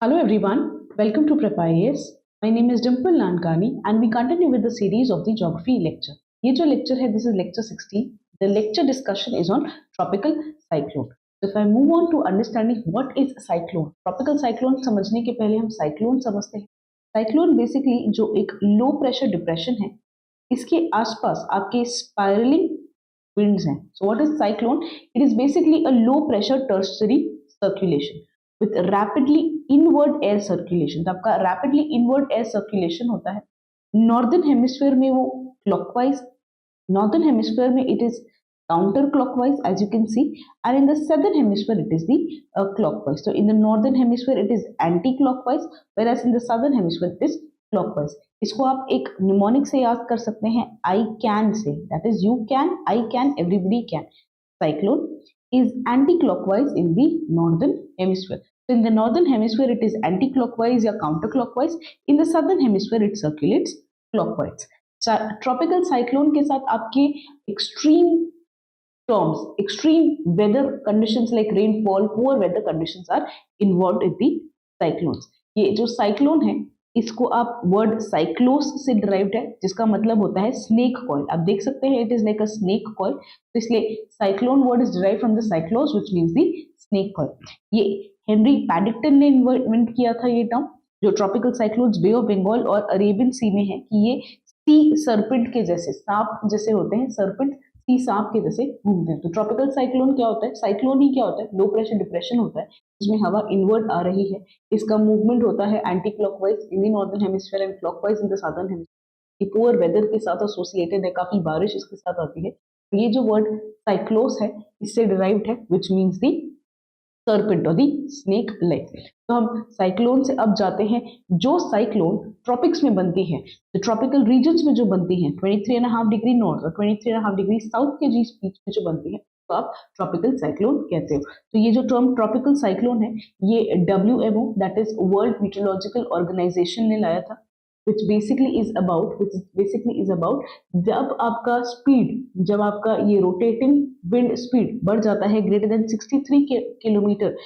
Hello everyone, welcome to Prep IAS. My name is Dimple Nankani and we continue with the series of the geography lecture. ये जो lecture है, this is lecture 16. The lecture discussion is on tropical cyclone. So if I move on to understanding what is cyclone, tropical cyclone समझने के पहले हम cyclone समझते हैं. Cyclone basically जो एक low pressure depression है, इसके आसपास आपके spiraling winds हैं. So what is cyclone? It is basically a low pressure tertiary circulation with rapidly inward air circulation. तो आपका rapidly inward air circulation होता है. Northern hemisphere में वो clockwise, northern hemisphere में it is counterclockwise as you can see, and in the southern hemisphere it is the clockwise. So in the northern hemisphere it is anti-clockwise, whereas in the southern hemisphere it is clockwise. इसको आप एक mnemonic से याद कर सकते हैं, I can से, that is you can, I can, everybody can. Cyclone is anti-clockwise in the northern hemisphere. So in the northern hemisphere it is anti-clockwise या counterclockwise. In the southern hemisphere it circulates clockwise. Tropical cyclone के साथ आपके extreme storms, extreme weather conditions like rainfall, poor weather conditions are involved in the cyclones. ये जो cyclone है इसको आप word साइक्लोस से डिराइव्ड है, जिसका मतलब होता है स्नेक कॉइल. आप देख सकते हैं it is like a snake coil, तो इसलिए cyclone word is derived from the cyclos which means the snake coil. ये हेनरी पैडिक्टन ने इन्वेंट किया था ये टर्म, जो tropical cyclones bay of Bengal और अरेबियन सी में है, कि ये सी सर्पेंट के जैसे, सांप जैसे होते हैं, सर्पेंट सी सांप के जैसे घूमते हैं. तो ट्रॉपिकल साइक्लोन क्या होता है? साइक्लोन ही क्या होता है? लो प्रेशर डिप्रेशन होता है जिसमें हवा इनवर्ड आ रही है. इसका मूवमेंट होता है anti clockwise in the northern hemisphere and clockwise in the southern hemisphere. ये पुअर वेदर के साथ एसोसिएटेड है, काफी बारिश इसके साथ आती है. तो ये जो वर्ड साइक्लोस है इससे डिराइव्ड है, व्हिच मींस द सर्पेंट और दी स्नेक लाइक. तो हम साइक्लोन से अब जाते हैं. जो साइक्लोन ट्रॉपिक्स में बनती है, तो ट्रॉपिकल रीजन्स में जो बनती है 23.5 डिग्री नॉर्थ और 23.5 डिग्री साउथ के बीच में जो बनती है, तो आप ट्रॉपिकल साइक्लोन कहते हो. तो ये जो टर्म ट्रॉपिकल साइक्लोन है ये WMO that is world meteorological organisation ने लाया था, which basically is about जब आपका स्पीड, जब आपका ये रोटेटिंग विंड स्पीड बढ़ जाता है greater than 63 kilometre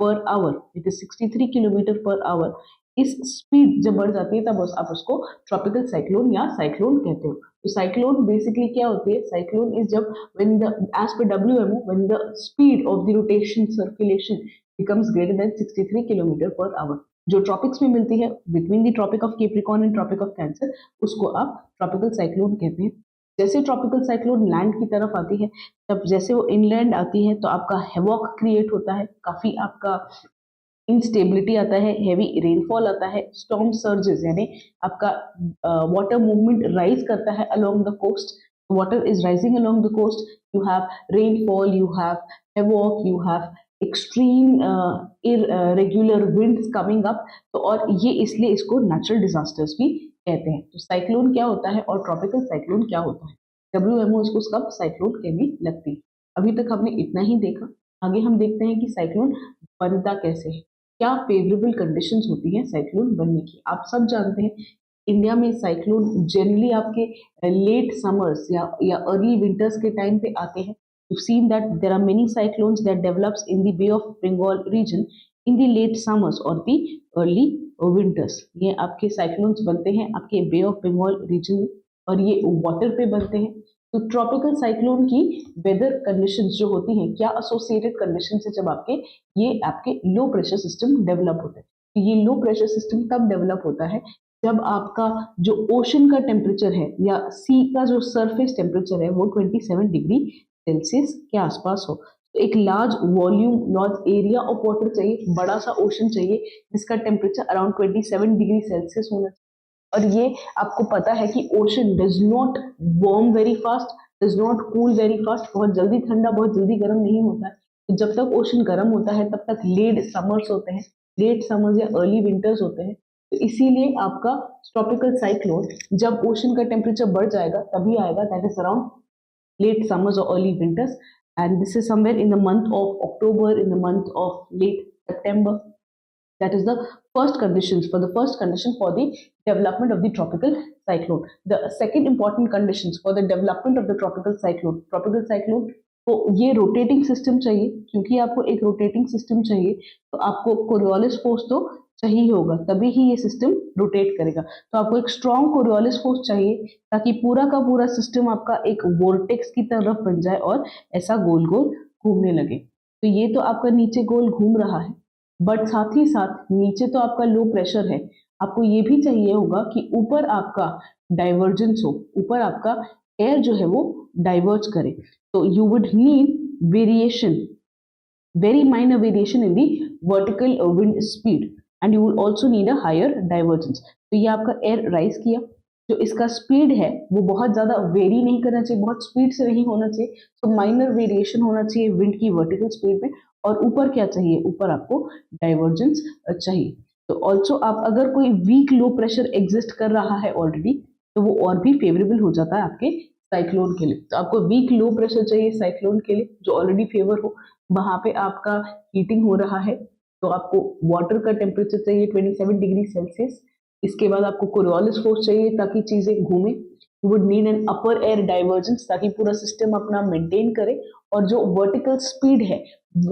per our, it is 63 kilometre per our. इस स्पीड जब बढ़ जाती है तब आप उसको ट्रॉपिकल साइक्लोन या साइक्लोन कहते हो. तो साइक्लोन बेसिकली क्या होती है? साइक्लोन इज जब when the as per WMO when the speed of the rotation circulation becomes greater than 63 kilometre per hour. जो ट्रॉपिक्स में मिलती है between the tropic of Capricorn and tropic of Cancer, उसको आप ट्रॉपिकल साइक्लोन कहते हैं. जैसे ट्रॉपिकल साइक्लोन लैंड की तरफ आती है, तब जैसे वो इनलैंड आती है तो आपका हैवॉक क्रिएट होता है, काफी आपका इंस्टेबिलिटी आता है, हैवी रेनफॉल आता है, स्टॉर्म सर्जेस यानी आपका वाटर मूवमेंट राइज करता है along the coast. Water is rising along the coast, you have rainfall, you have havoc, you have extreme irregular winds coming up. तो और ये इसलिए इसको नेचुरल डिजास्टर्स भी कहते हैं. तो साइक्लोन क्या होता है और ट्रॉपिकल साइक्लोन क्या होता है? WMO इसको कब साइक्लोन कहने लगती है. अभी तक हमने इतना ही देखा. आगे हम देखते हैं कि साइक्लोन बनता कैसे है, क्या फेवरेबल कंडीशंस होती हैं साइक्लोन बनने की. आप सब जानते हैं इंडिया में साइक्लोन जनरली आपके लेट समर्स या अर्ली विंटर्स के टाइम पे आते हैं. You've seen that there are many cyclones that develops in the Bay of Bengal region in the late summers or the early winters. ये आपके cyclones बनते हैं आपके Bay of Bengal region में और ये water पे बनते हैं. तो ट्रॉपिकल साइक्लोन की वेदर कंडीशंस जो होती हैं, क्या एसोसिएटेड कंडीशंस है जब आपके लो प्रेशर सिस्टम डेवलप होता है. तो ये लो प्रेशर सिस्टम तब डेवलप होता है जब आपका जो ओशन का टेम्परेचर है या सी का जो सरफेस टेम्परेचर है वो 27 डिग्री सेल्सियस के आसपास हो. तो एक large volume, large area of water चाहिए, बड़ा सा ओशन चाहिए जिसका टेम्परेचर अराउंड 27 डिग्री सेल्सियस होना चाहिए. और ये आपको पता है कि ocean does not warm very fast, does not cool very fast, बहुत जल्दी ठंडा बहुत जल्दी गर्म नहीं होता है. तो जब तक ओशन गर्म होता है तब तक लेट समर्स होते हैं, लेट समर्स या अर्ली विंटर्स होते हैं. तो इसीलिए आपका ट्रॉपिकल साइक्लोन जब ओशन का टेम्परेचर बढ़ जाएगा तभी आएगा, that is around late summers or early winters, and this is somewhere in the month of October, in the month of late September. That is the first condition for the development of the tropical cyclone. The second important conditions for the development of the tropical cyclone तो ये rotating system चाहिए. क्योंकि आपको एक rotating system चाहिए तो आपको Coriolis force तो चाहिए होगा, तभी ही ये सिस्टम रोटेट करेगा। तो आपको एक स्ट्रॉन्ग कोरियोलिस फोर्स चाहिए ताकि पूरा का पूरा सिस्टम आपका एक वोर्टेक्स की तरफ बन जाए और ऐसा गोल गोल घूमने लगे। तो ये तो आपका नीचे गोल घूम रहा है, बट साथ ही साथ नीचे तो आपका लो प्रेशर है, आपको ये भी चाहिए होगा कि ऊपर आपका डाइवर्जेंस हो, ऊपर आपका एयर जो है वो डाइवर्ज करे। तो you would need variation, very minor variation in the vertical wind speed, and you will also need a higher divergence। तो ये आपका एयर राइज किया, जो इसका स्पीड है वो बहुत ज्यादा वेरी नहीं करना चाहिए, बहुत स्पीड से नहीं होना चाहिए। तो माइनर वेरिएशन होना चाहिए विंड की वर्टिकल स्पीड में। और ऊपर क्या चाहिए, ऊपर आपको डाइवर्जेंस चाहिए। तो ऑल्सो आप अगर कोई वीक लो प्रेशर एग्जिस्ट कर रहा है ऑलरेडी, तो वो और भी फेवरेबल हो जाता है आपके साइक्लोन के लिए। तो आपको वीक लो प्रेशर चाहिए साइक्लोन के लिए जो ऑलरेडी फेवर हो, वहां पे आपका हीटिंग हो रहा है, तो आपको वाटर का टेम्परेचर चाहिए 27 डिग्री सेल्सियस। इसके बाद आपको कोरियोलिस फोर्स चाहिए ताकि चीजें घूमे। You would need an upper air divergence ताकि पूरा सिस्टम अपना मेंटेन करे, और जो वर्टिकल स्पीड है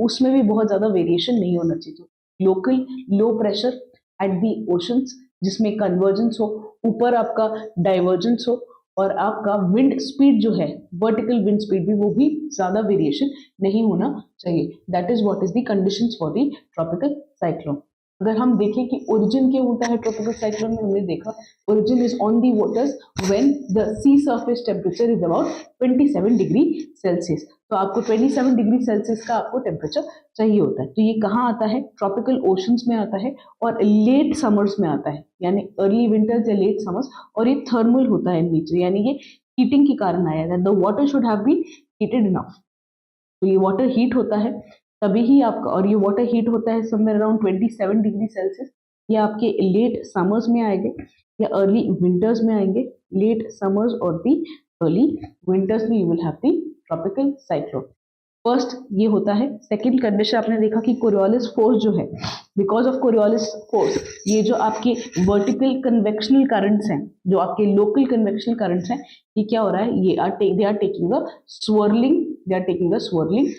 उसमें भी बहुत ज्यादा वेरिएशन नहीं होना चाहिए। Local low pressure at the oceans जिसमें कन्वर्जेंस हो, ऊपर आपका डाइवर्जेंस हो, और आपका विंड स्पीड जो है वर्टिकल विंड स्पीड भी वो भी ज्यादा वेरिएशन नहीं होना चाहिए। That is what is the conditions for the tropical cyclone. अगर हम देखें कि ओरिजिन क्या होता है ट्रॉपिकल साइक्लोन में, हमने देखा origin is on the waters when the sea surface temperature is about 27 degree Celsius. तो आपको 27 डिग्री सेल्सियस का आपको टेम्परेचर चाहिए होता है। तो ये कहाँ आता है, ट्रॉपिकल ओशंस में आता है और लेट समर्स में आता है, यानी अर्ली विंटर्स या लेट समर्स। और ये थर्मल होता है नीचे, यानी ये हीटिंग के कारण आया है। The water should have been heated enough. तो ये वाटर हीट होता है तभी ही आपका, और ये वाटर हीट होता है समवेयर अराउंड 27 डिग्री सेल्सियस। ये आपके लेट समर्स में आएंगे या अर्ली विंटर्स में आएंगे। लेट समर्स और दी अर्ली विंटर्स में you will have the tropical cyclone. First ये होता है। सेकंड कंडीशन आपने देखा कि कोरियोलिस फोर्स जो है, बिकॉज ऑफ कोरियोलिस फोर्स ये जो आपके वर्टिकल कन्वेक्शनल करंट्स हैं, जो आपके लोकल कन्वेक्शनल करंट्स हैं, ये क्या हो रहा है, ये they are taking a swirling, they are taking a swirling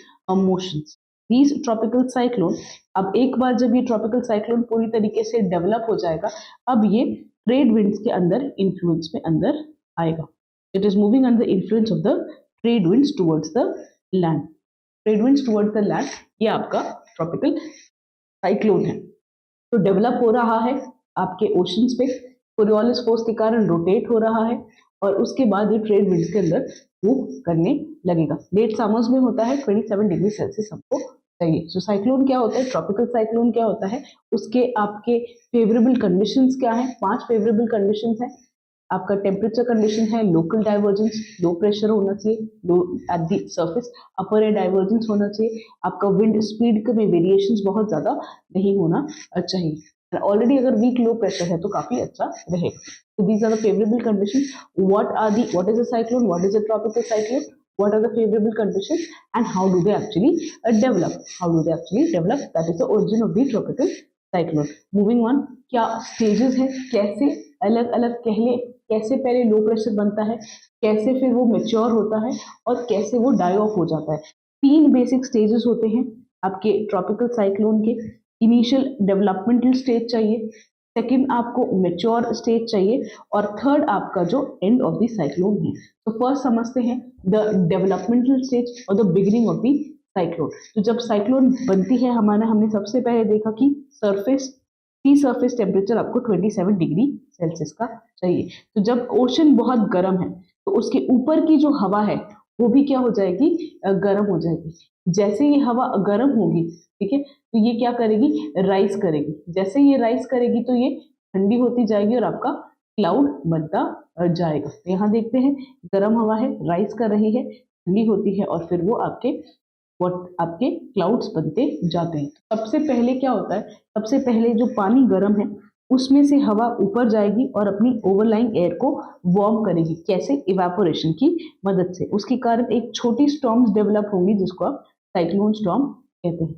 motions। These tropical cyclone, अब एक बार जब ये ट्रॉपिकल साइक्लोन पूरी तरीके से डेवलप हो जाएगा, अब ये ट्रेड विंड्स के अंदर इन्फ्लुएंस में अंदर आएगा। It is moving under the influence of the trade winds towards the land. Trade winds towards the land, ये आपका ट्रॉपिकल साइक्लोन है। तो डेवलप हो रहा है आपके ओशंस पे, कोरियोलिस फोर्स के कारण रोटेट हो रहा है, और उसके बाद ये ट्रेड विंड्स के अंदर मूव करने लगेगा। लेट समर्स में होता है 27 डिग्री सेल्सियस हमको चाहिए। सो साइक्लोन क्या होता है, ट्रॉपिकल साइक्लोन क्या होता है, उसके आपके फेवरेबल कंडीशंस क्या है, 5 फेवरेबल कंडीशंस है। आपका टेम्परेचर कंडीशन है लोकल डाइवर्जेंस, लो प्रेशर होना चाहिए, low at the surface, upper air divergence होना चाहिए, आपका विंड स्पीड में वेरिएशंस बहुत ज्यादा नहीं होना चाहिए। ऑलरेडी अगर वीक लो प्रेशर है तो काफी अच्छा रहेगा। So these are the favorable conditions. What is a cyclone? What is a tropical cyclone? What are the favorable conditions and how do they actually develop? How do they actually develop? That is the origin of the tropical cyclone. Moving on, क्या stages हैं, कैसे अलग अलग कैसे पहले low pressure बनता है, कैसे फिर वो मेच्योर होता है और कैसे वो डाई ऑफ हो जाता है। 3 बेसिक स्टेजेस होते हैं आपके ट्रॉपिकल साइक्लोन के। इनिशियल डेवलपमेंटल स्टेज चाहिए, सेकंड आपको मेच्योर स्टेज चाहिए, और थर्ड आपका जो एंड ऑफ द साइक्लोन है। तो फर्स्ट समझते हैं द डेवलपमेंटल स्टेज और the beginning of the cyclone. तो जब साइक्लोन बनती है हमने सबसे पहले देखा कि सी सरफेस टेम्परेचर आपको 27 डिग्री सेल्सियस का चाहिए। तो जब ओशन बहुत गर्म है तो उसके ऊपर की जो हवा है वो भी क्या हो जाएगी, गर्म हो जाएगी। जैसे ये हवा गर्म होगी, ठीक है, तो ये क्या करेगी, राइज करेगी। जैसे ये राइज करेगी तो ये ठंडी होती जाएगी और आपका क्लाउड बनता जाएगा। तो यहाँ देखते हैं गर्म हवा है, राइज कर रही है, ठंडी होती है, और फिर वो आपके क्लाउड्स बनते जाते हैं। सबसे पहले क्या होता है, सबसे पहले जो पानी गर्म है उसमें से हवा ऊपर जाएगी और अपनी ओवरलाइंग एयर को वार्म करेगी। कैसे, इवेपोरेशन की मदद से। उसके कारण एक छोटी स्टॉर्म्स डेवलप होंगी जिसको आप साइक्लोन स्टॉर्म कहते हैं।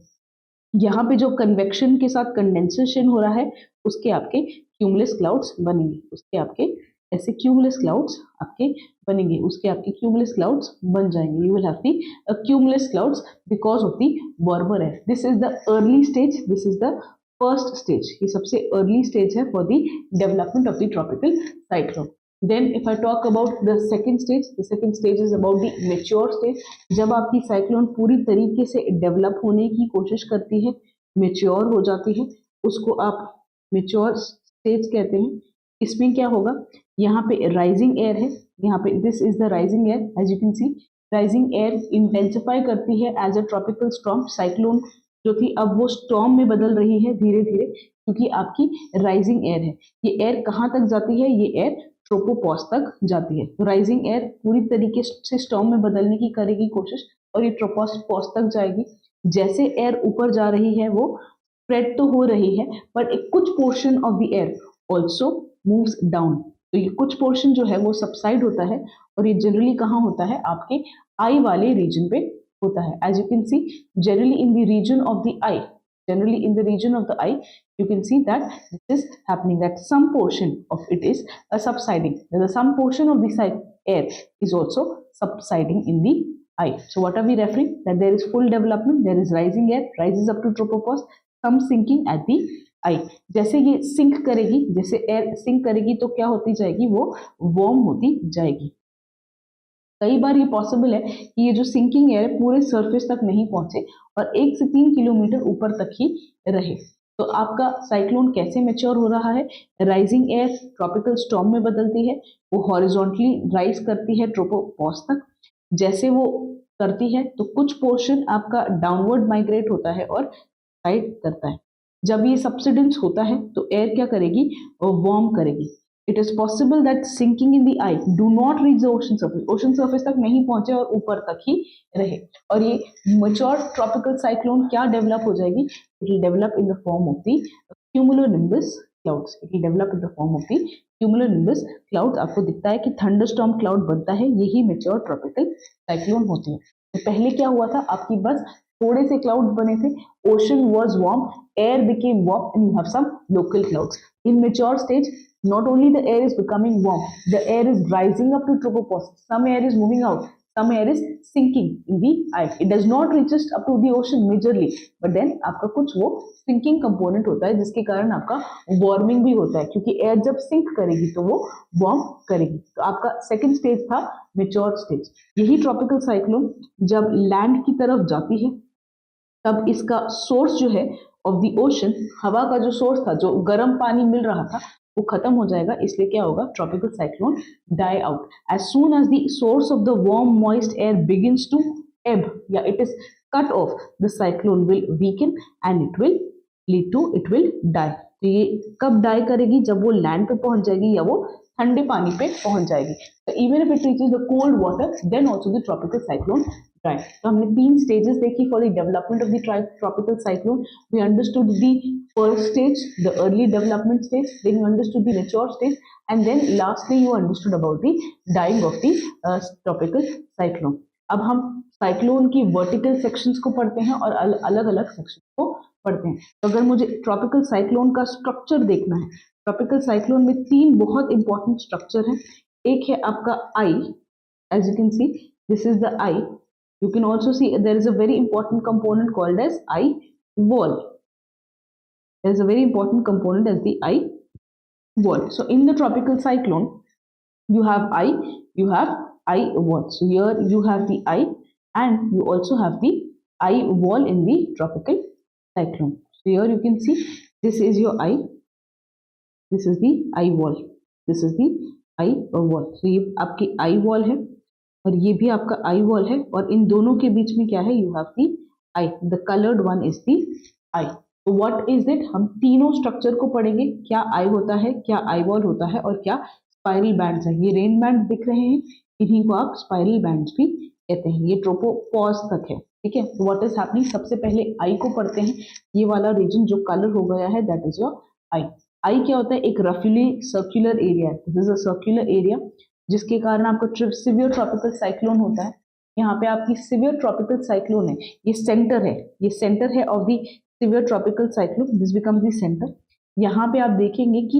यहाँ पे जो कन्वेक्शन के साथ कंडेंसेशन हो रहा है उसके आपके क्यूमुलस क्लाउड्स बनेंगे, उसके आपके ऐसे क्यूमुलस क्लाउड्स आपके बनेंगे, उसके आपके क्यूमुलस क्लाउड्स बन जाएंगे। You will have the cumulus clouds because of the warmer air. This is the early stage, this is the first stage, ये सबसे अर्ली स्टेज है for the development of the tropical cyclone. Then if I talk about the second stage is about the mature stage. जब आपकी cyclone पूरी तरीके से develop होने की कोशिश करती है, मेच्योर हो जाती है, उसको आप मेच्योर स्टेज कहते हैं. इसमें क्या होगा, यहाँ पे राइजिंग एयर है, यहाँ पे this is the rising air. As you can see rising air intensify करती है as a tropical storm. Cyclone जो थी अब वो स्टॉर्म में बदल रही है धीरे धीरे, क्योंकि आपकी राइजिंग एयर है. ये एयर कहाँ तक जाती है, ये एयर ट्रोपोपॉज तक जाती है. तो राइजिंग एयर पूरी तरीके से स्टॉर्म में बदलने की करेगी कोशिश और ये ट्रोपोपॉज तक जाएगी. जैसे एयर ऊपर जा रही है वो स्प्रेड तो हो रही है, बट एक कुछ portion of the air also moves down. तो ये कुछ पोर्शन जो है वो सबसाइड होता है और ये जनरली कहाँ होता है, आपके आई वाले रीजन पे होता है. As you can see generally in the region of the eye, generally in the region of the eye, you can see that this is happening, that some portion of it is subsiding. Some portion of the air is also subsiding in the eye. So what are we referring? That there is full development, there is rising air, rises up to tropopause, some sinking at the eye. जैसे ये sink करेगी, जैसे air sink करेगी तो क्या होती जाएगी, वो वार्म होती जाएगी. कई बार ये पॉसिबल है कि ये जो सिंकिंग एयर है पूरे सरफेस तक नहीं पहुंचे और 1 से 3 किलोमीटर ऊपर तक ही रहे. तो आपका साइक्लोन कैसे मैच्योर हो रहा है, राइजिंग एयर ट्रॉपिकल स्टॉर्म में बदलती है, वो हॉरिजॉन्टली राइज करती है ट्रोपोपॉज तक. जैसे वो करती है तो कुछ पोर्शन आपका डाउनवर्ड माइग्रेट होता है और साइड करता है. जब ये सबसिडेंस होता है तो एयर क्या करेगी, वार्म करेगी. It is possible that sinking in the eye do not reach the ocean surface. Ocean surface तक नहीं पहुंचे और ऊपर तक ही रहे. और ये mature tropical cyclone क्या develop हो जाएगी? It will develop in the form of the cumulonimbus clouds. It will develop in the form of the cumulonimbus clouds. आपको दिखता है कि thunderstorm cloud बनता है, यही mature tropical cyclone होते हैं. तो पहले क्या हुआ था, आपकी बस थोड़े से क्लाउड्स बने थे, ocean was warm, air became warm and you have some local clouds. In mature stage, not only the air is becoming warm, the air is rising up to tropopause. Some air is moving out, some air is sinking in the eye. It does not reach up to the ocean majorly, but then आपका कुछ वो sinking component होता है जिसके कारण आपका warming भी होता है, क्योंकि air जब sink करेगी तो वो warm करेगी. तो आपका second stage था mature stage. यही tropical cyclone जब land की तरफ जाती है तब इसका सोर्स जो है ऑफ द ओशन, हवा का जो सोर्स था, जो गर्म पानी मिल रहा था, वो खत्म हो जाएगा. इसलिए क्या होगा, tropical cyclone die out. As soon as the source of the warm moist air begins to ebb या it is cut off, the cyclone will weaken and it will lead to, it will die. तो ये कब die करेगी, जब वो land पे पहुंच जाएगी या वो ठंडे पानी पे पहुंच जाएगी. तो even if it reaches the cold water then also the tropical cyclone die. तो हमने 3 स्टेजेस देखी for the development of the tropical cyclone. We understood the first stage, the early development stage, then you understood the mature stage, and then lastly you understood about the dying of the tropical cyclone. अब हम cyclone की vertical sections को पढ़ते हैं और अलग अलग section को पढ़ते हैं. तो अगर मुझे ट्रॉपिकल साइक्लोन का स्ट्रक्चर देखना है, ट्रॉपिकल साइक्लोन में 3 बहुत इंपॉर्टेंट स्ट्रक्चर हैं. एक है आपका eye, as you can see this is the eye. You can also see there is a very important component called as eye wall. There is a very important component as the eye wall. So in the tropical cyclone, you have eye, you have eye wall. So here you have the eye and you also have the eye wall in the tropical cyclone. So here you can see this is your eye, this is the eye wall, this is the eye wall. So ये आपकी eye wall है और ये भी आपका eye wall है और इन दोनों के बीच में क्या है, you have the eye. The colored one is the eye. तो व्हाट इज इट, हम तीनों स्ट्रक्चर को पढ़ेंगे. क्या आई होता है, क्या आई वॉल होता है और क्या स्पाइरल बैंड्स है. ये रेन बैंड दिख रहे हैं, इन्हीं को आप स्पाइरल बैंड्स भी कहते हैं. ये ट्रोपोपॉज तक है, ठीक है. तो व्हाट इज हैपनिंग, सबसे पहले आई को पढ़ते हैं. ये वाला रीजन जो कलर हो गया है दैट इज योर आई. आई क्या होता है, एक रफली circular area. This is a circular area जिसके कारण आपको सिवियर ट्रॉपिकल साइक्लोन होता है. यहाँ पे आपकी सिवियर ट्रॉपिकल साइक्लोन है, ये सेंटर है, ये सेंटर है of the severe tropical cyclone. This becomes the centre. यहाँ पे आप देखेंगे कि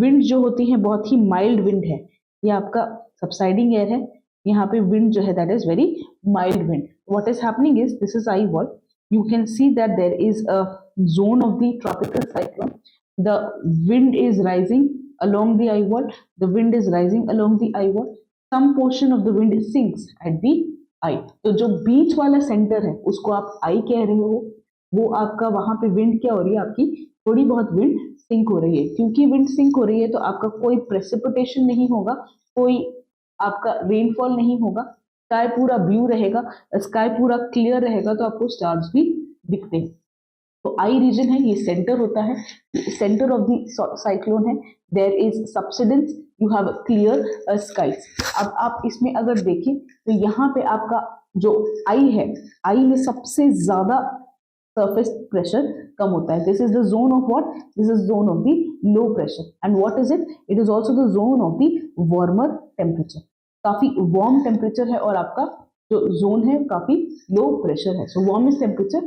विंड जो होती है बहुत ही माइल्ड विंड है. ये आपका सबसाइडिंग एयर है, यहाँ पे विंड जो है that is very mild wind. What is happening is this is eye wall. You can see that there is a zone of the tropical cyclone. The wind is rising along the eye wall. The wind is rising along the eye wall. Some portion of the wind sinks at the eye. तो जो बीच वाला centre है उसको आप आई कह रहे हो, वो आपका वहां पे विंड क्या हो रही है, आपकी थोड़ी बहुत विंड सिंक हो रही है. क्योंकि विंड सिंक हो रही है तो आपका कोई प्रेसिपिटेशन नहीं होगा, कोई आपका रेनफॉल नहीं होगा, स्काई पूरा ब्लू रहेगा, स्काई पूरा क्लियर रहेगा, तो आपको स्टार्स भी दिखते हैं. तो आई रीजन है, ये सेंटर होता है, सेंटर ऑफ द साइक्लोन है. There is subsidence, you have clear skies. अब आप इसमें अगर देखें तो यहाँ पे आपका जो आई है, आई में सबसे ज्यादा surface pressure कम होता है. This is the zone of what? This is zone of the low pressure. And what is it? It is also the zone of the warmer temperature. काफी warm temperature है और आपका जो zone है काफी low pressure है. So warmest temperature,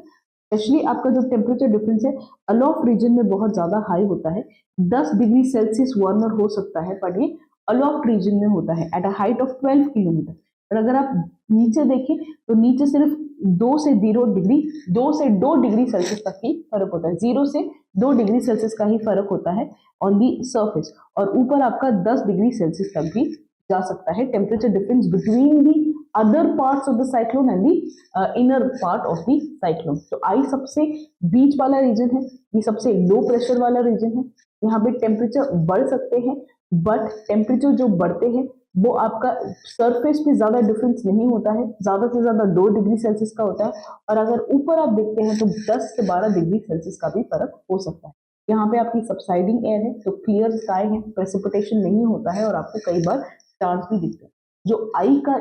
specially आपका जो टेम्परेचर डिफरेंस है अलोफ्ट रीजन में बहुत ज्यादा हाई होता है. 10 डिग्री सेल्सियस वार्मर हो सकता है, पर ये अलोफ्ट रीजन में होता है at a height of 12 kilometre. और अगर आप नीचे देखें तो नीचे सिर्फ 2 से 2 डिग्री सेल्सियस तक ही फर्क होता है. 0 से 2 डिग्री सेल्सियस का ही फर्क होता है ऑन दी सरफेस, और ऊपर आपका 10 डिग्री सेल्सियस तक भी जा सकता है temperature difference between the other parts of the cyclone and the inner part of the cyclone. तो आई सबसे बीच वाला रीजन है, ये सबसे लो प्रेशर वाला रीजन है. यहाँ पे टेम्परेचर बढ़ सकते हैं, बट टेम्परेचर जो बढ़ते हैं वो आपका सरफेस पे ज्यादा डिफरेंस नहीं होता है, ज्यादा से ज्यादा 2 डिग्री सेल्सियस का होता है. और अगर ऊपर आप देखते हैं तो 10 से 12 डिग्री सेल्सियस का भी फर्क हो सकता है. यहाँ पे आपकी सबसाइडिंग एयर है तो क्लियर स्काई है, प्रेसिपिटेशन नहीं होता है और आपको कई बार स्टार्स भी दिखते हैं. जो आई का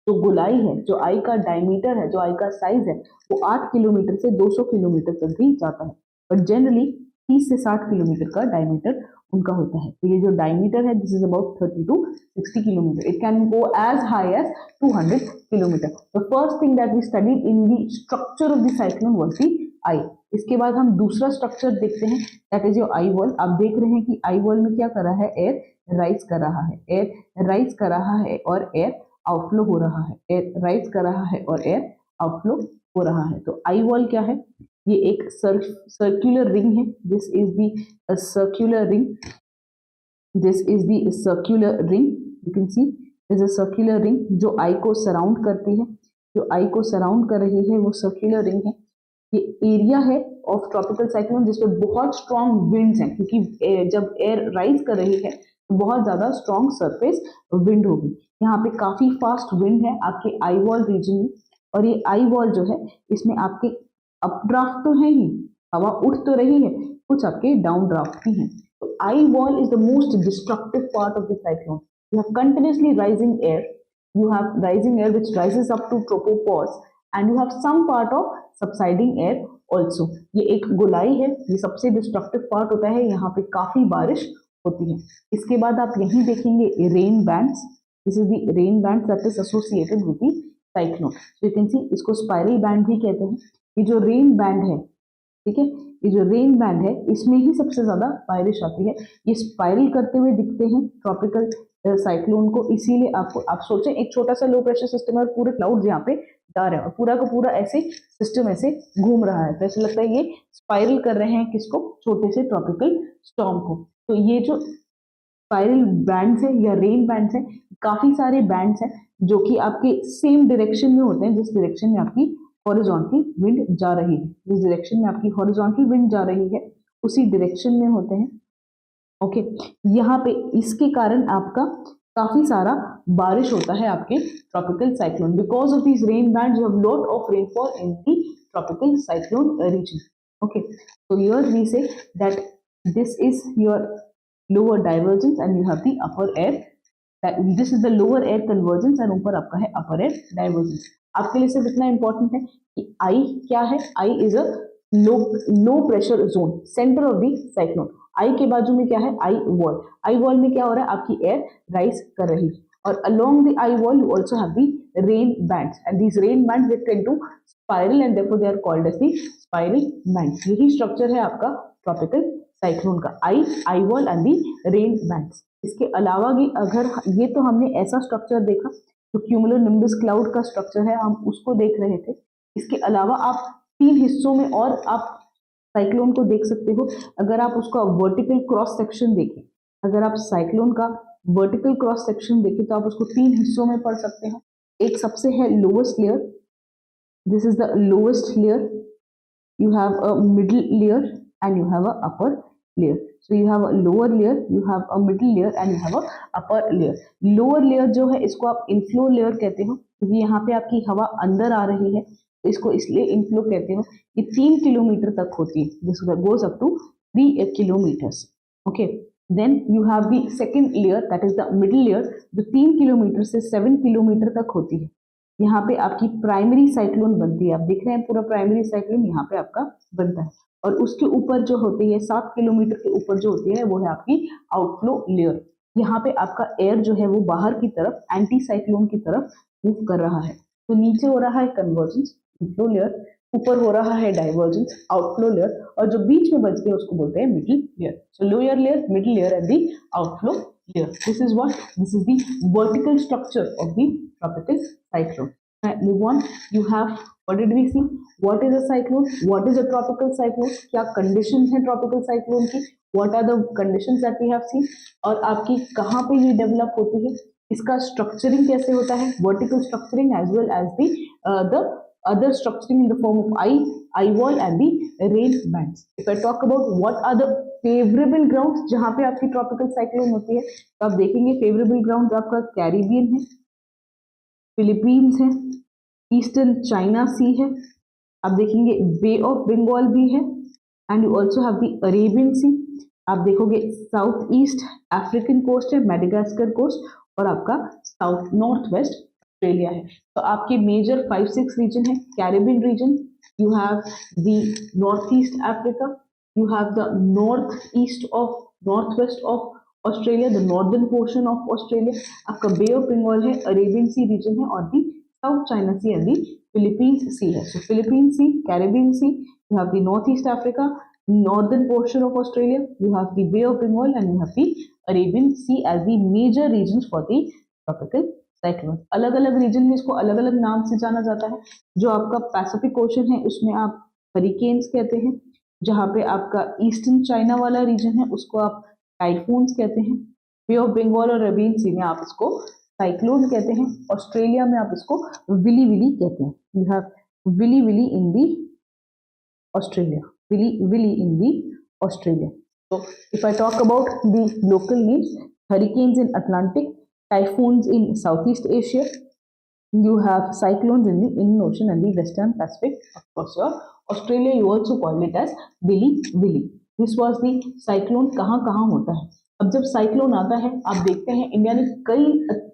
जो गोलाई है, जो आई का डायमीटर है, जो आई का साइज है, वो 8 किलोमीटर से 200 किलोमीटर तक भी जाता है. बट जनरली 30 से 60 किलोमीटर का डायमीटर उनका होता है. तो ये जो डायमीटर है this is about 30 to 60 kilometre. It can go as high as 200 kilometre. The first thing that we studied in the structure of the cyclone was the eye. इसके बाद हम दूसरा स्ट्रक्चर देखते हैं, that is your eye wall. आप देख रहे हैं कि आई वॉल में क्या कर रहा है, एयर राइज कर रहा है, एयर राइज कर रहा है और एयर आउटफ्लो हो रहा है, एयर राइज कर रहा है और एयर आउटफ्लो हो रहा है. तो आई वॉल क्या है, ये एक सर्कुलर रिंग है. This is the circular ring, this is the circular ring. You can C is a circular ring जो आई को सराउंड करती है, जो आई को सराउंड कर रही है वो सर्कुलर रिंग है. ये एरिया है ऑफ ट्रॉपिकल साइक्लोन जिसपे बहुत स्ट्रॉन्ग विंड्स हैं, क्योंकि जब एयर राइज कर रही है तो बहुत ज्यादा स्ट्रॉन्ग सरफेस विंड होगी. यहाँ पे काफी फास्ट विंड है आपके आई वॉल रीजन में, और ये आई वॉल जो है इसमें आपके अपड्राफ्ट तो है ही, हवा उठ तो रही है, कुछ आपके डाउन ड्राफ्ट भी हैं. तो eye wall is the most destructive part of the cyclone. You have continuously rising air, you have rising air which rises up to tropopause and you have some part of subsiding air also. ये एक गोलाई है, ये सबसे destructive part होता है, यहाँ पे काफी बारिश होती है. इसके बाद आप यहीं देखेंगे rain bands. This is the rain band that is associated with the cyclone. So you can सी इसको स्पाइरल बैंड भी कहते हैं. ये जो रेन बैंड है, ठीक है, ये जो रेन बैंड है इसमें ही सबसे ज्यादा बारिश आती है. ये स्पाइरल करते हुए दिखते हैं ट्रॉपिकल साइक्लोन को, इसीलिए आपको आप सोचें एक छोटा सा लो प्रेशर सिस्टम है और पूरे क्लाउड यहाँ पे जा रहे हैं और पूरा का पूरा ऐसे सिस्टम ऐसे घूम रहा है, तो ऐसे लगता है ये स्पाइरल कर रहे हैं किसको, छोटे से ट्रॉपिकल स्टॉर्म को. तो ये जो स्पाइरल बैंड्स है या रेन बैंड्स है, काफी सारे बैंड्स हैं जो कि आपके सेम डायरेक्शन में होते हैं, जिस डायरेक्शन में आपकी हॉरिजॉन्टल विंड जा रही है, जिस डायरेक्शन में आपकी हॉरिजॉन्टल विंड जा रही है उसी डायरेक्शन में होते हैं. ओके यहाँ पे इसके कारण आपका काफी सारा बारिश होता है आपके tropical cyclone. Because of this rain band you have lot of rainfall in the tropical cyclone region. Okay so here we say that this is your lower divergence and you have the upper air, this is the lower air convergence and ऊपर आपका है अपर air divergence. आपके लिए सिर्फ इतना important है कि eye क्या है, eye is a low pressure zone, centre of the cyclone. Eye के बाजू में क्या है, आई वॉल. आई वॉल में क्या हो रहा है, आपकी एयर राइज कर रही है, और along the eye wall you also have the rain bands and these rain bands they tend to spiral and therefore they are called as the spiral bands. यही स्ट्रक्चर है आपका ट्रॉपिकल साइक्लोन का, eye wall and the rain bands. इसके अलावा भी अगर ये तो हमने ऐसा स्ट्रक्चर देखा जो क्यूमुलोनिम्बस क्लाउड का स्ट्रक्चर है, हम उसको देख रहे थे. इसके अलावा आप 3 हिस्सों में और आप साइक्लोन को देख सकते हो, अगर आप उसका वर्टिकल क्रॉस सेक्शन देखें, अगर आप साइक्लोन का वर्टिकल क्रॉस सेक्शन देखें तो आप उसको 3 हिस्सों में पढ़ सकते हो। एक सबसे है lowest layer, this is the lowest layer, you have a middle layer and you have a upper layer. So you have a lower layer, you have a middle layer and you have a upper layer. Lower layer जो है इसको आप inflow layer कहते हो, क्योंकि यहाँ पे आपकी हवा अंदर आ रही है, तो इसको इसलिए inflow कहते हो। ये 3 किलोमीटर तक होती है, this goes up to 3 kilometers. Okay, then you have the second layer, that is the middle layer, जो 3 किलोमीटर से 7 किलोमीटर तक होती है। यहाँ पे आपकी प्राइमरी साइक्लोन बनती है, आप देख रहे हैं पूरा प्राइमरी साइक्लोन यहाँ पे आपका बनता है। और उसके ऊपर जो होती है 7 किलोमीटर के ऊपर जो होती है वो है आपकी आउटफ्लो लेयर। यहाँ पे आपका एयर जो है वो बाहर की तरफ एंटी साइक्लोन की तरफ मूव कर रहा है। तो नीचे हो रहा है कन्वर्जेंस, इनफ्लो लेयर, ऊपर हो रहा है डाइवर्जेंस, आउटफ्लो लेयर, और जो बीच में बचते हैं उसको बोलते हैं middle layer. So lower layer, middle layer and the outflow layer. This is what? This is the vertical structure of the tropical cyclone. Move on. You have, what did we see? What is a cyclone? What is a tropical cyclone? क्या conditions हैं tropical cyclone की? What are the conditions that we have seen? और आपकी कहाँ पे ये develop होती है? इसका structuring कैसे होता है? Vertical structuring as well as the other structuring in the form of eye wall and the rain bands. If I talk about what are the favourable ground जहां पे आपकी ट्रॉपिकल साइक्लोन होती है, तो आप देखेंगे फेवरेबल ग्राउंड आपका Caribbean है, फिलीपींस है, ईस्टर्न चाइना सी है, आप देखेंगे बे ऑफ बंगाल भी है, and you also have the Arabian sea, आप देखोगे साउथ ईस्ट अफ्रीकन कोस्ट है, मेडागास्कर कोस्ट, और आपका साउथ नॉर्थ वेस्ट ऑस्ट्रेलिया है। तो आपके मेजर 5-6 रीजन है, Caribbean region, you have the north east Africa, you have the northeast of northwest of Australia, the northern portion of Australia, आपका बे of Bengal है, Arabian सी region है, और the south China sea and the Philippines sea है। So Philippine sea, Caribbean sea, you have the north east Africa, northern portion of Australia, you have the Bay of Bengal and you have the Arabian Sea as the major regions for the tropical cyclone. अलग अलग reason में इसको अलग अलग नाम से जाना जाता है। जो आपका पैसिफिक ओशन है उसमें आप हरिकेन्स कहते हैं, जहाँ पे आपका ईस्टर्न चाइना वाला रीजन है उसको आप टाइफून्स कहते हैं, बे ऑफ बंगाल और अरेबियन सी में आप इसको साइक्लोन कहते हैं, ऑस्ट्रेलिया में आप इसको विली विली कहते हैं। You have willy willy in the Australia, willy in the Australia. So if I talk about the local names, hurricanes in Atlantic, typhoons in Southeast Asia, you have cyclones in the Indian Ocean and the Western Pacific. Of course, your Australia you also call it as Willy Willy. This was the cyclone कहाँ होता है। अब जब cyclone आता है आप देखते हैं इंडिया ने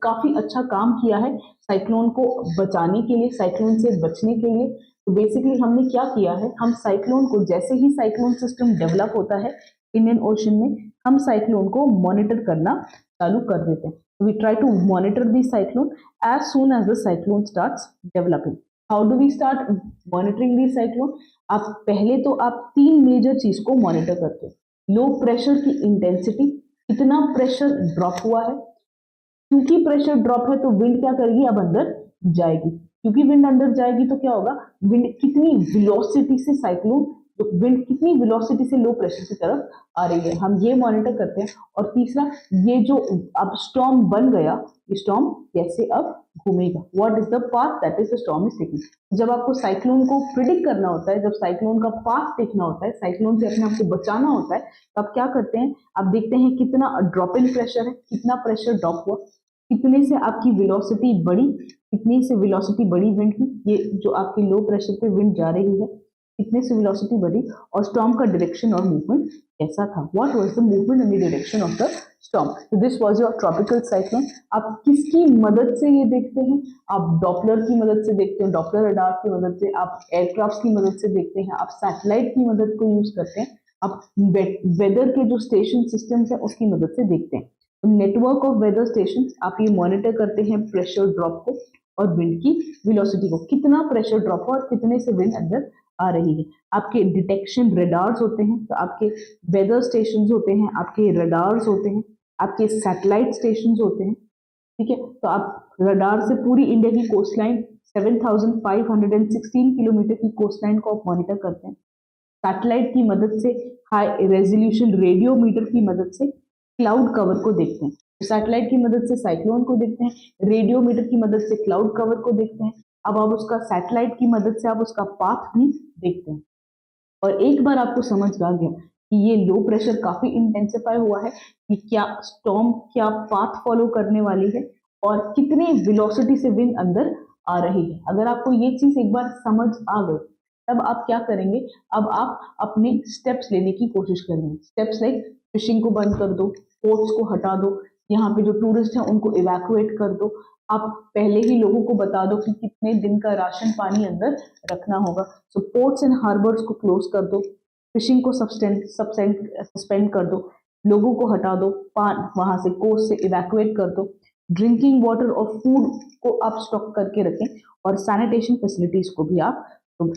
काफी अच्छा काम किया है साइक्लोन को बचाने के लिए, साइक्लोन से बचने के लिए। तो बेसिकली हमने क्या किया है, हम साइक्लोन को जैसे ही साइक्लोन सिस्टम डेवलप होता है इंडियन ओशन में, हम साइक्लोन को मॉनिटर करना चालू कर देते हैं। We try to monitor the cyclone as soon as the cyclone starts developing. How do we start monitoring the cyclone? आप पहले तो आप 3 मेजर चीज को मॉनिटर करते हैं। लो प्रेशर की इंटेंसिटी, कितना प्रेशर ड्रॉप हुआ है, क्योंकि प्रेशर ड्रॉप है तो विंड क्या करेगी, अब अंदर जाएगी, क्योंकि विंड अंदर जाएगी तो क्या होगा, विंड कितनी वेलोसिटी से साइक्लोन, तो विंड कितनी वेलोसिटी से लो प्रेशर की तरफ आ रही है, हम ये मॉनिटर करते हैं। और तीसरा, ये जो अब स्टॉर्म बन गया, ये स्टॉर्म कैसे अब घूमेगा, what is the path that is the storm is taking. जब आपको साइक्लोन को प्रिडिक्ट करना होता है, जब साइक्लोन का पाथ देखना होता है, साइक्लोन से अपने आप को बचाना होता है, तो आप क्या करते हैं, आप देखते हैं कितना ड्रॉप इन प्रेशर है, कितना प्रेशर ड्रॉप हुआ, कितने से आपकी वेलोसिटी बढ़ी, कितने से वेलोसिटी बढ़ी विंड की, ये जो आपकी लो प्रेशर पे विंड जा रही है कितने से वेलोसिटी बढ़ी, और स्टॉर्म का डायरेक्शन और मूवमेंट कैसा था, what was the movement and the direction of the storm. तो this was your tropical cyclone. आप किसकी मदद से ये देखते हैं, आप डॉपलर की मदद से देखते हैं, डॉपलर रडार की मदद से, आप एयरक्राफ्ट की मदद से देखते हैं, आप सैटेलाइट की मदद को यूज करते हैं, आप वेदर के जो स्टेशन सिस्टम्स है उसकी मदद से देखते हैं। नेटवर्क ऑफ वेदर स्टेशन आप ये मॉनिटर करते हैं प्रेशर ड्रॉप को और विंड की वेलोसिटी को, कितना प्रेशर ड्रॉप हुआ और कितने से विंड अंदर आ रही है। आपके डिटेक्शन रडार्स होते हैं, तो आपके वेदर स्टेशंस होते हैं, आपके रडार्स होते हैं, आपके सैटेलाइट स्टेशंस होते हैं, ठीक है। तो आप रडार से पूरी इंडिया की कोस्ट लाइन 7516 किलोमीटर की कोस्ट लाइन को आप मॉनिटर करते हैं। सैटेलाइट की मदद से, हाई रेजोल्यूशन रेडियोमीटर की मदद से क्लाउड कवर को देखते हैं। सैटेलाइट की मदद से साइक्लोन को देखते हैं, रेडियोमीटर की मदद से क्लाउड कवर को देखते हैं। अब आप उसका सैटेलाइट की मदद से आप उसका पाथ भी देखते हैं। और एक बार आपको समझ आ गया कि ये लो प्रेशर काफी इंटेंसिफाई हुआ है, कि क्या स्टॉर्म क्या पाथ फॉलो करने वाली है और कितनी वेलोसिटी से विंड अंदर आ रही है। अगर आपको ये चीज एक बार समझ आ गई, तब आप क्या करेंगे, अब आप अपने स्टेप्स लेने की कोशिश करेंगे। स्टेप्स लाइक फिशिंग को बंद कर दो, पोर्ट्स को हटा दो, यहाँ पे जो टूरिस्ट हैं उनको इवैक्यूएट कर दो। आप पहले ही लोगों को बता दो कि कितने दिन का राशन पानी अंदर रखना होगा। सो पोर्ट्स एंड हार्बर्स को क्लोज कर दो, फिशिंग को सस्पेंड कर दो, लोगों को हटा दो, वहां से कोस्ट से इवैक्यूएट कर दो। ड्रिंकिंग वाटर और फूड को आप स्टॉक करके रखें, और सैनिटेशन फैसिलिटीज को भी आप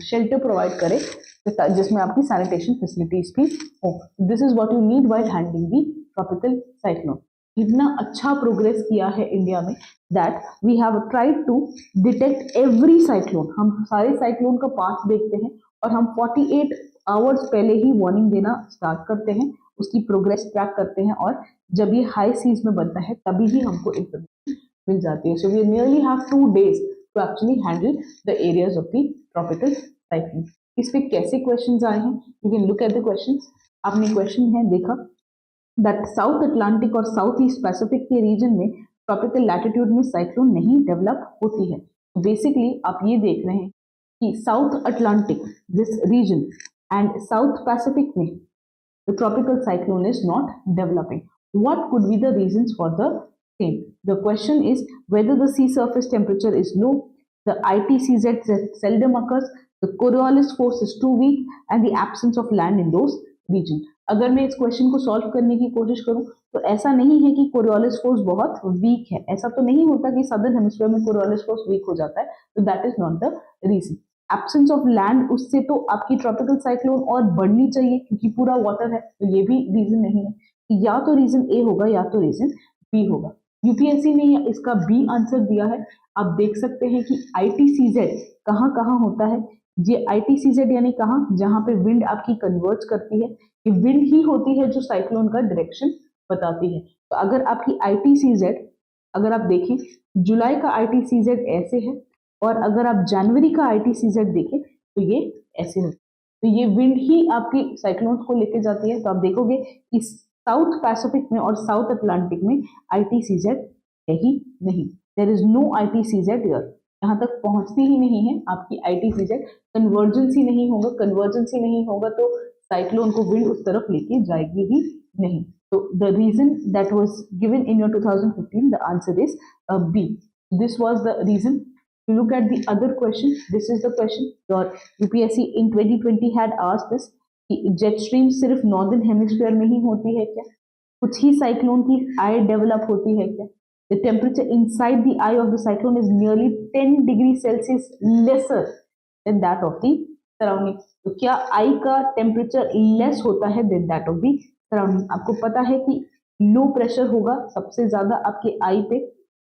शेल्टर प्रोवाइड करें जिसमें आपकी सैनिटेशन फैसिलिटीज भी हो। This is what you need while handling the tropical cyclone. इतना अच्छा प्रोग्रेस किया है इंडिया में that we have tried to detect every cyclone. हम सारे साइक्लोन का पाथ देखते हैं और हम 48 आवर्स पहले ही वार्निंग देना स्टार्ट करते हैं, उसकी प्रोग्रेस ट्रैक करते हैं, और जब ये हाई सीज में बनता है तभी ही हमको इंफॉर्मेशन मिल जाती है। So we nearly have 2 days to actually handle the areas of the tropical cyclone. इस पे कैसे क्वेश्चंस आए हैं, you can look at the questions. आपने क्वेश्चन है देखा दैट साउथ अटलांटिक और साउथ ईस्ट पैसिफिक के रीजन में ट्रॉपिकल लैटिट्यूड में साइक्लोन नहीं डेवलप होती है। बेसिकली आप ये देख रहे हैं कि South Atlantic this region and South Pacific में the tropical cyclone is not developing. What could be the reasons for the same? The question is whether the sea surface temperature is low, the ITCZ seldom occurs, the Coriolis force is too weak, and the absence of land in those regions. अगर मैं इस question को solve करने की कोशिश करूं तो ऐसा नहीं है कि कोरियोलिस फोर्स बहुत वीक है। ऐसा तो नहीं होता कि सदर्न हेमिस्फीयर में कोरियोलिस फोर्स वीक हो जाता है, तो that is not the region. Absence of land, उससे तो आपकी ट्रॉपिकल साइक्लोन और बढ़नी चाहिए क्योंकि पूरा वाटर है, तो ये भी रीजन नहीं है। या तो रीजन ए होगा या तो रीजन बी होगा। यूपीएससी ने इसका बी आंसर दिया है। आप देख सकते हैं कि आईटीसीजेड कहाँ कहाँ होता है। ये आईटीसीजेड यानी कहाँ, जहां पे विंड आपकी कन्वर्ज करती है। ये विंड ही होती है जो साइक्लोन का डायरेक्शन बताती है। तो अगर आपकी आईटीसीजेड, अगर आप देखें जुलाई का आईटीसीजेड ऐसे है, और अगर आप जनवरी का आईटीसीजेड देखें तो ये ऐसे है। तो ये विंड ही आपकी साइक्लोन्स को लेके जाती है। तो आप देखोगे कि साउथ पैसिफिक में और साउथ अटलांटिक में आईटीसीजेड है ही नहीं। There is no ITCZ here, यहाँ तक पहुंचती ही नहीं है आपकी आईटीसीजेड। कन्वर्जेंस ही नहीं होगा, कन्वर्जेंस ही नहीं होगा तो साइक्लोन को विंड उस तरफ लेके जाएगी ही नहीं। तो the reason that was given in your 2015, the answer is B. This was the reason. To look at the other question, this is the question your UPSC in 2020 had asked this कि jet stream सिर्फ northern hemisphere में ही होती है क्या, कुछ ही cyclone की I develop होती है क्या। The temperature inside the eye of the cyclone is nearly 10 degree Celsius lesser than that of the surrounding. तो क्या आई का टेम्परेचर लेस होता है than that of the surrounding. आपको पता है कि लो प्रेशर होगा सबसे ज्यादा आपके आई पे,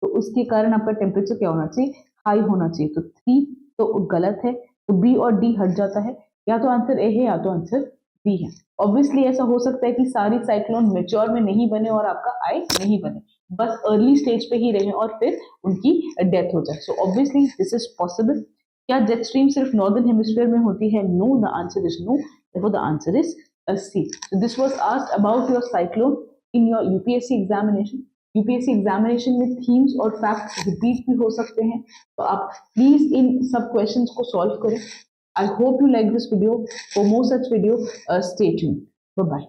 तो उसके कारण आपका टेम्परेचर क्या होना चाहिए, हाई होना चाहिए। तो 3 तो गलत है, तो बी और डी हट जाता है। या तो आंसर ए है या तो आंसर बी है। ऑब्वियसली ऐसा हो सकता है कि सारी साइक्लोन मेच्योर में नहीं बने और आपका आई नहीं बने, बस अर्ली स्टेज पे ही रहे और फिर उनकी डेथ हो जाए। So obviously this is possible. क्या जेट स्ट्रीम सिर्फ नॉर्दर्न हेमिस्फीयर में होती है? No, the answer is no, therefore the answer is C. So this was asked about your cyclone in your UPSC examination. UPSC examination में themes और facts repeat भी हो सकते हैं, तो आप प्लीज इन सब क्वेश्चंस को सॉल्व करें। I hope you like this video. For more such video, stay tuned. Bye bye.